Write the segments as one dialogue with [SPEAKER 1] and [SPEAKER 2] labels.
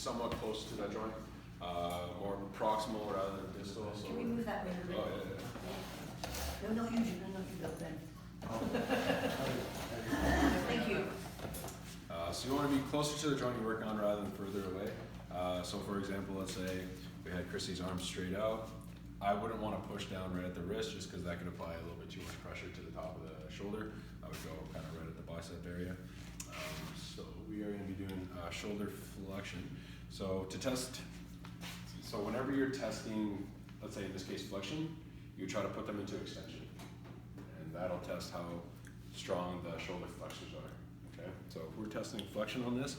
[SPEAKER 1] somewhat close to that joint, more proximal rather than distal. So
[SPEAKER 2] Can we move that way a little bit?
[SPEAKER 1] Oh, yeah.
[SPEAKER 2] No, you go then. Thank you.
[SPEAKER 1] So you want to be closer to the joint you're working on rather than further away. So for example, let's say we had Kristy's arm straight out. I wouldn't want to push down right at the wrist just because that could apply a little bit too much pressure to the top of the shoulder. I would go kind of right at the bicep area. So we are going to be doing shoulder flexion. So to test, so whenever you're testing, let's say in this case flexion, you try to put them into extension. And that'll test how strong the shoulder flexors are. Okay, so if we're testing flexion on this,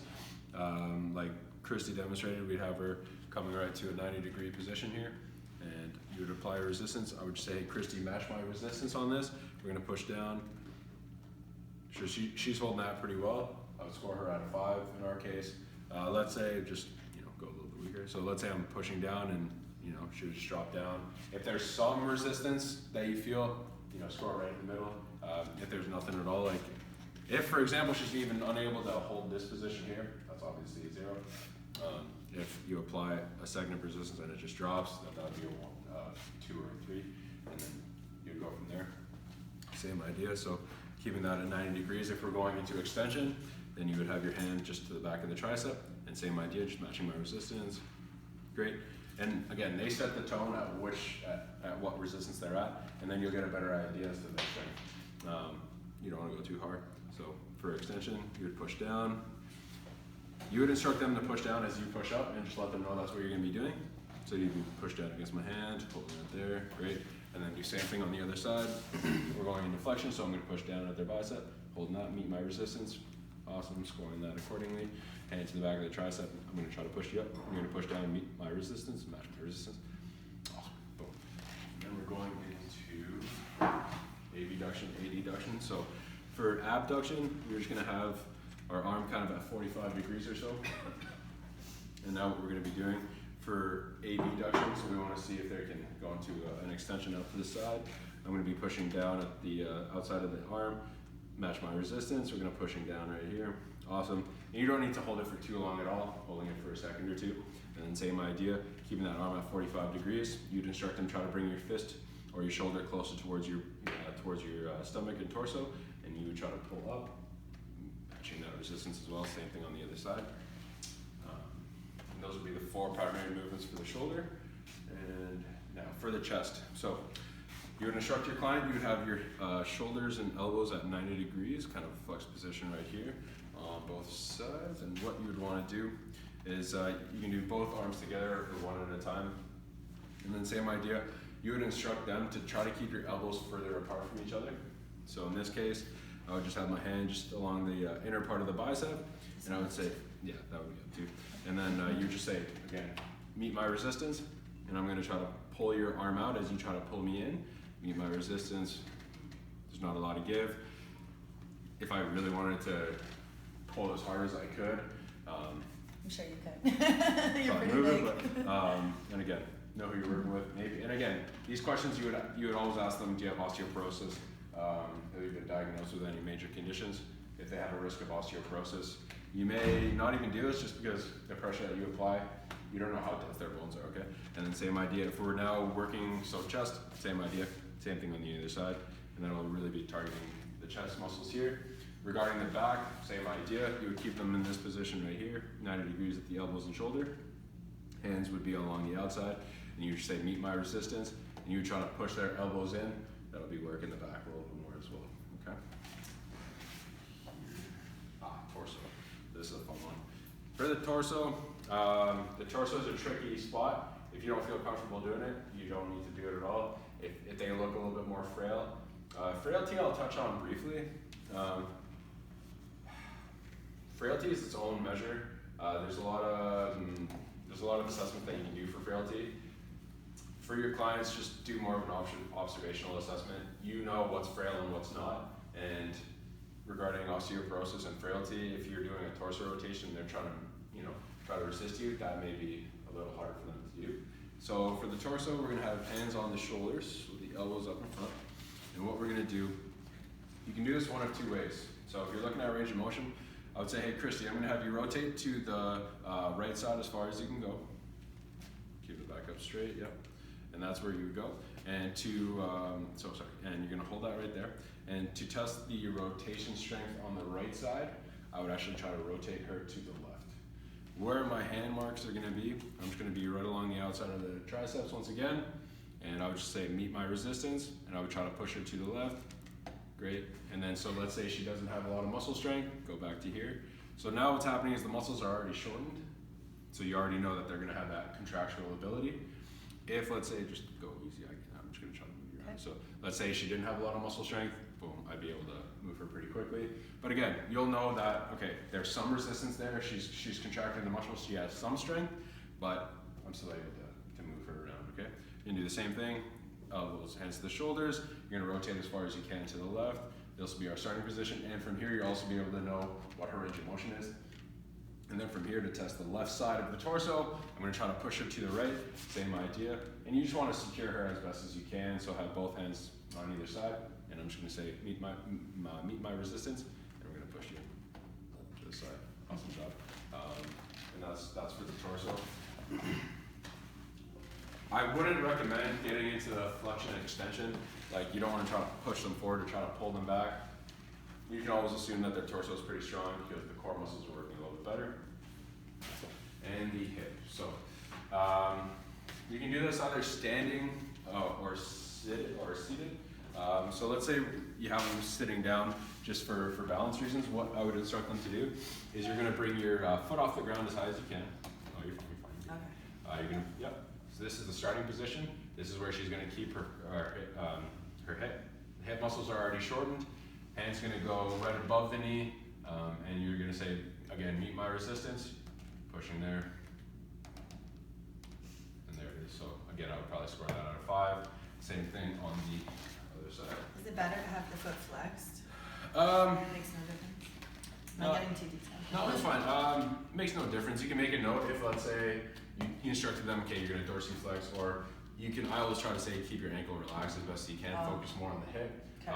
[SPEAKER 1] like Kristy demonstrated, we'd have her coming right to a 90-degree position here, and you would apply resistance. I would say, hey, Kristy, match my resistance on this. We're gonna push down. So she's holding that pretty well. I would score her out of 5 in our case. Let's say just go a little bit weaker. So let's say I'm pushing down and she would just drop down. If there's some resistance that you feel, score right in the middle. If there's nothing at all, like if, for example, she's even unable to hold this position here, that's obviously a 0. If you apply a second of resistance and it just drops, that would be a 1, 2, or 3, and then you'd go from there. Same idea. So keeping that at 90 degrees. If we're going into extension, then you would have your hand just to the back of the tricep, and same idea, just matching my resistance. Great. And again, they set the tone at what resistance they're at, and then you'll get a better idea as to their strength. You don't want to go too hard. So for extension, you would push down. You would instruct them to push down as you push up, and just let them know that's what you're going to be doing. So you can push down against my hand, holding it there, great. And then do same thing on the other side. We're going into flexion, so I'm going to push down at their bicep, holding that, meet my resistance. Awesome, scoring that accordingly. Hand to the back of the tricep. I'm going to try to push you up. I'm going to push down and meet my resistance, match my resistance. Awesome, boom. And then we're going into abduction, adduction. So for abduction, we're just going to have our arm kind of at 45 degrees or so. And now what we're going to be doing for abduction, so we want to see if they can go into an extension up to the side. I'm going to be pushing down at the outside of the arm, match my resistance. We're going to pushing down right here. Awesome. And you don't need to hold it for too long at all, holding it for a second or two. And then same idea, keeping that arm at 45 degrees. You'd instruct them try to bring your fist or your shoulder closer towards your stomach and torso, and you would try to pull up, matching that resistance as well. Same thing on the other side. And those would be the 4 primary movements for the shoulder. And now for the chest. So you would instruct your client, you would have your shoulders and elbows at 90 degrees, kind of flexed position right here on both sides. And what you would want to do is you can do both arms together or one at a time. And then same idea, you would instruct them to try to keep your elbows further apart from each other. So in this case, I would just have my hand just along the inner part of the bicep, and I would say, yeah, that would be good too. And then you just say, again, meet my resistance, and I'm going to try to pull your arm out as you try to pull me in. Meet my resistance. There's not a lot of give. If I really wanted to pull as hard as I could,
[SPEAKER 2] I'm sure you could. You're pretty big.
[SPEAKER 1] And again, know who you're working with. Maybe. And again, these questions you would always ask them: do you have osteoporosis? Have you been diagnosed with any major conditions? If they have a risk of osteoporosis, you may not even do this just because the pressure that you apply, you don't know how dense their bones are. Okay. And then same idea. If we're now working chest, same idea. Same thing on the other side, and then I'll really be targeting the chest muscles here. Regarding the back, same idea. You would keep them in this position right here, 90 degrees at the elbows and shoulder. Hands would be along the outside, and you would say, meet my resistance, and you would try to push their elbows in. That'll be working the back a little bit more as well, okay? Torso. This is a fun one. For the torso is a tricky spot. If you don't feel comfortable doing it, you don't need to do it at all. If they look a little bit more frail. Frailty I'll touch on briefly. Frailty is its own measure. There's a lot of assessment that you can do for frailty. For your clients, just do more of an observational assessment. You know what's frail and what's not. And regarding osteoporosis and frailty, if you're doing a torso rotation, they're trying to try to resist you, that may be a little harder for them to do. So for the torso, we're going to have hands on the shoulders with the elbows up in front. And what we're going to do, you can do this one of 2 ways. So if you're looking at range of motion, I would say, hey Kristy, I'm gonna have you rotate to the right side as far as you can go. Keep it back up straight, yep. And that's where you would go. And to, and you're gonna hold that right there. And to test the rotation strength on the right side, I would actually try to rotate her to the left. Where my hand marks are gonna be, I'm just gonna be right along the outside of the triceps once again. And I would just say, meet my resistance, and I would try to push her to the left. Great. And then, so let's say she doesn't have a lot of muscle strength, go back to here. So now what's happening is the muscles are already shortened. So you already know that they're gonna have that contractual ability. If, let's say, just go easy, I'm just gonna try to move your hand. So let's say she didn't have a lot of muscle strength, boom, I'd be able to move her pretty quickly. But again, you'll know that, okay, there's some resistance there, she's contracting the muscles, she has some strength, but I'm still able to move her around, okay? You can do the same thing, elbows, hands to the shoulders, you're gonna rotate as far as you can to the left. This will be our starting position, and from here you'll also be able to know what her range of motion is. And then from here, to test the left side of the torso, I'm gonna try to push her to the right, same idea. And you just wanna secure her as best as you can, so have both hands on either side. And I'm just gonna say, meet my resistance, and we're gonna push you to the side. Awesome job. And that's for the torso. I wouldn't recommend getting into the flexion and extension. Like, you don't wanna try to push them forward or try to pull them back. You can always assume that their torso is pretty strong because the core muscles are working a little bit better. And the hip. So you can do this either standing or seated. So let's say you have them sitting down just for balance reasons. What I would instruct them to do is you're going to bring your foot off the ground as high as you can. Oh, you're fine. Okay. You're gonna, yep. So this is the starting position. This is where she's going to keep her hip. The hip muscles are already shortened. Hand's going to go right above the knee, and you're going to say, again, meet my resistance. Pushing there. And there it is. So again, I would probably score that out of 5. Same thing on the other side.
[SPEAKER 2] Is it better to have the foot flexed? Makes no difference. Am I getting too detailed?
[SPEAKER 1] No, it's fine. Makes no difference. You can make a note if, let's say, you instructed them, okay, you're going to dorsiflex, or you can, I always try to say, keep your ankle relaxed as best as you can, focus more on the hip. Okay.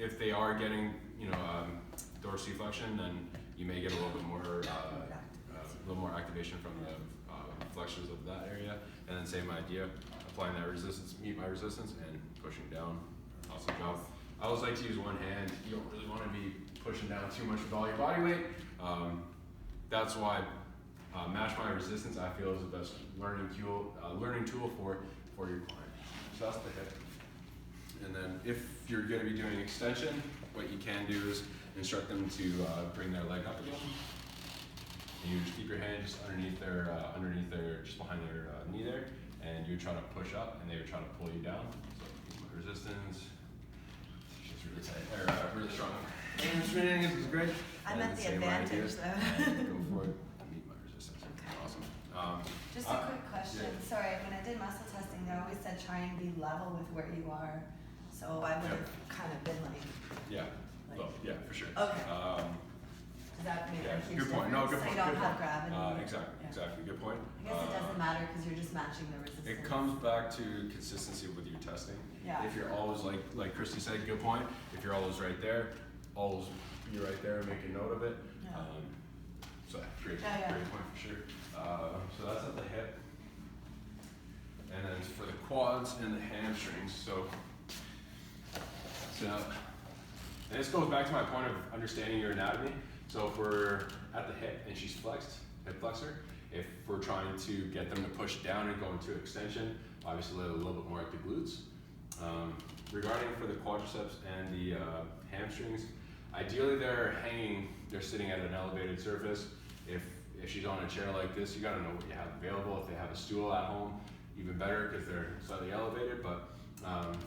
[SPEAKER 1] If they are getting, dorsiflexion, then you may get a little bit more, activation from the flexors of that area. And then same idea, applying that resistance, meet my resistance, and pushing down. Awesome job. I always like to use one hand. You don't really want to be pushing down too much with all your body weight. That's why match my resistance, I feel, is the best learning tool for your client. So that's the hip. And then if you're going to be doing extension, what you can do is instruct them to bring their leg up again. And you just keep your hand just underneath their, just behind their knee there, and you try to push up, and they would try to pull you down. So resistance, she's really tight, or really strong. Hamstring is great.
[SPEAKER 2] I'm at the advantage though.
[SPEAKER 1] Go for it. Meet my resistance.
[SPEAKER 2] Okay.
[SPEAKER 1] Awesome.
[SPEAKER 2] Just a quick question. Yeah. Sorry, when I did muscle testing, they always said try and be level with where you are. So I would have kind of been like. Yeah.
[SPEAKER 1] Well, yeah, for sure.
[SPEAKER 2] Okay. Does that make a huge
[SPEAKER 1] good point.
[SPEAKER 2] difference?
[SPEAKER 1] No, good point.
[SPEAKER 2] So you don't have gravity.
[SPEAKER 1] Exactly. Good point.
[SPEAKER 2] I guess it doesn't matter because you're just matching the resistance.
[SPEAKER 1] It comes back to consistency with your testing. Yeah. If you're always like Kristy said, good point. If you're always right there, always be right there and make a note of it. Yeah. So great point for sure. So that's at the hip. And then for the quads and the hamstrings. So and this goes back to my point of understanding your anatomy. So if we're at the hip and she's flexed, hip flexor, if we're trying to get them to push down and go into extension, obviously a little bit more at the glutes. Regarding for the quadriceps and the hamstrings, ideally they're sitting at an elevated surface. If she's on a chair like this, you gotta know what you have available. If they have a stool at home, even better because they're slightly elevated. But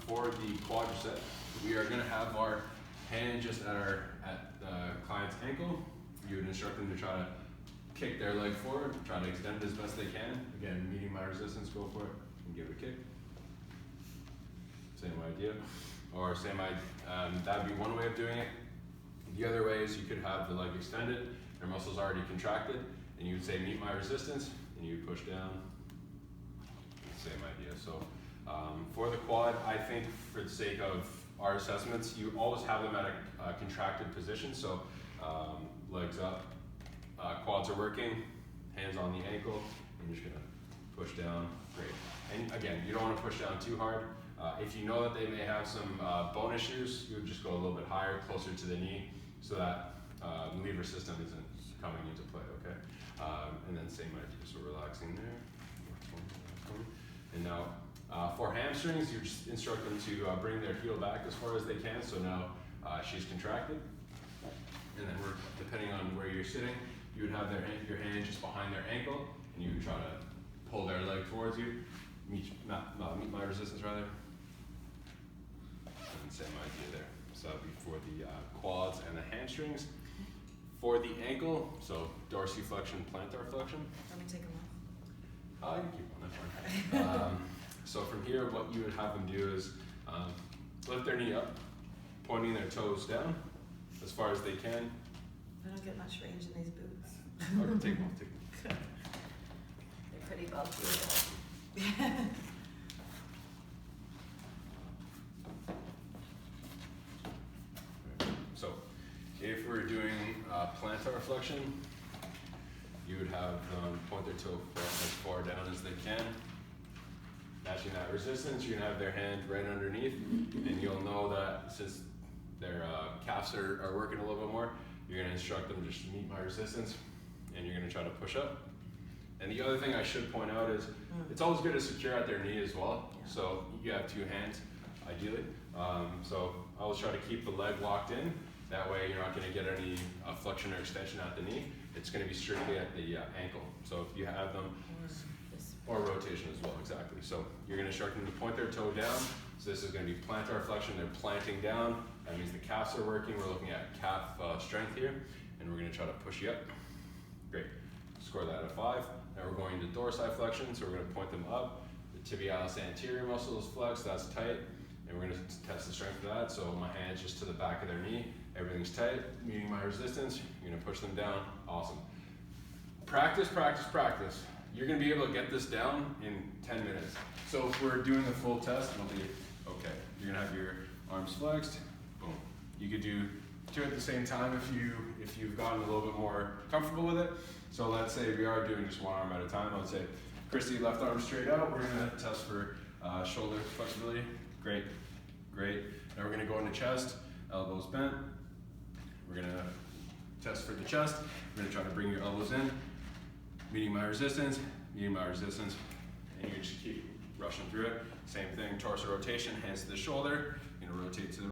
[SPEAKER 1] for the quadricep, we are gonna have our hand just at the client's ankle. You would instruct them to try to kick their leg forward, try to extend it as best they can. Again, meeting my resistance, go for it, and give it a kick. Same idea. Or that'd be one way of doing it. The other way is you could have the leg extended, their muscles already contracted, and you would say, meet my resistance, and you would push down. Same idea. So for the quad, I think for the sake of our assessments, you always have them at a contracted position. So legs up, quads are working, hands on the ankle, and you're just gonna push down, great. And again, you don't wanna push down too hard. If you know that they may have some bone issues, you would just go a little bit higher, closer to the knee, so that lever system isn't coming into play, okay? And then same idea, so relaxing there. And now, for hamstrings, you just instruct them to bring their heel back as far as they can, so now she's contracted. And then depending on where you're sitting, you would have your hand just behind their ankle, and you would try to pull their leg towards you. Meet my resistance rather. And same idea there. So that would be for the quads and the hamstrings. For the ankle, so dorsiflexion, plantar flexion.
[SPEAKER 2] Let me take them off.
[SPEAKER 1] You can keep on, that's fine. So from here, what you would have them do is lift their knee up, pointing their toes down as far as they can.
[SPEAKER 2] I don't get much range in these boots.
[SPEAKER 1] Okay, take them off, take them off.
[SPEAKER 2] They're pretty bulky.
[SPEAKER 1] So if we're doing plantar flexion, you would have them point their toe as far down as they can. Matching that resistance, you're gonna have their hand right underneath, and you'll know that since their calves are working a little bit more, you're gonna instruct them just to meet my resistance, and you're gonna try to push up. And the other thing I should point out is, it's always good to secure at their knee as well.
[SPEAKER 2] Yeah.
[SPEAKER 1] So you have two hands, ideally. So I always try to keep the leg locked in. That way you're not gonna get any flexion or extension at the knee. It's gonna be strictly at the ankle. So if you have them, or rotation as well, exactly. So you're gonna instruct them to point their toe down. So this is gonna be plantar flexion, they're planting down. That means the calves are working. We're looking at calf strength here, and we're gonna try to push you up. Great, score that at 5. Now we're going to dorsiflexion, so we're gonna point them up. The tibialis anterior muscle is flexed, that's tight. And we're gonna test the strength of that. So my hand's just to the back of their knee, everything's tight, meeting my resistance. You're gonna push them down, awesome. Practice, practice, practice. You're gonna be able to get this down in 10 minutes. So if we're doing the full test, it'll be okay. You're gonna have your arms flexed, boom. You could do 2 at the same time if you've gotten a little bit more comfortable with it. So let's say we are doing just one arm at a time. Let's say, Kristy, left arm straight out. We're gonna test for shoulder flexibility. Great, great. Now we're gonna go into chest, elbows bent. We're gonna test for the chest. We're gonna try to bring your elbows in, meeting my resistance, and you just keep rushing through it. Same thing, torso rotation, hands to the shoulder. You're gonna rotate to the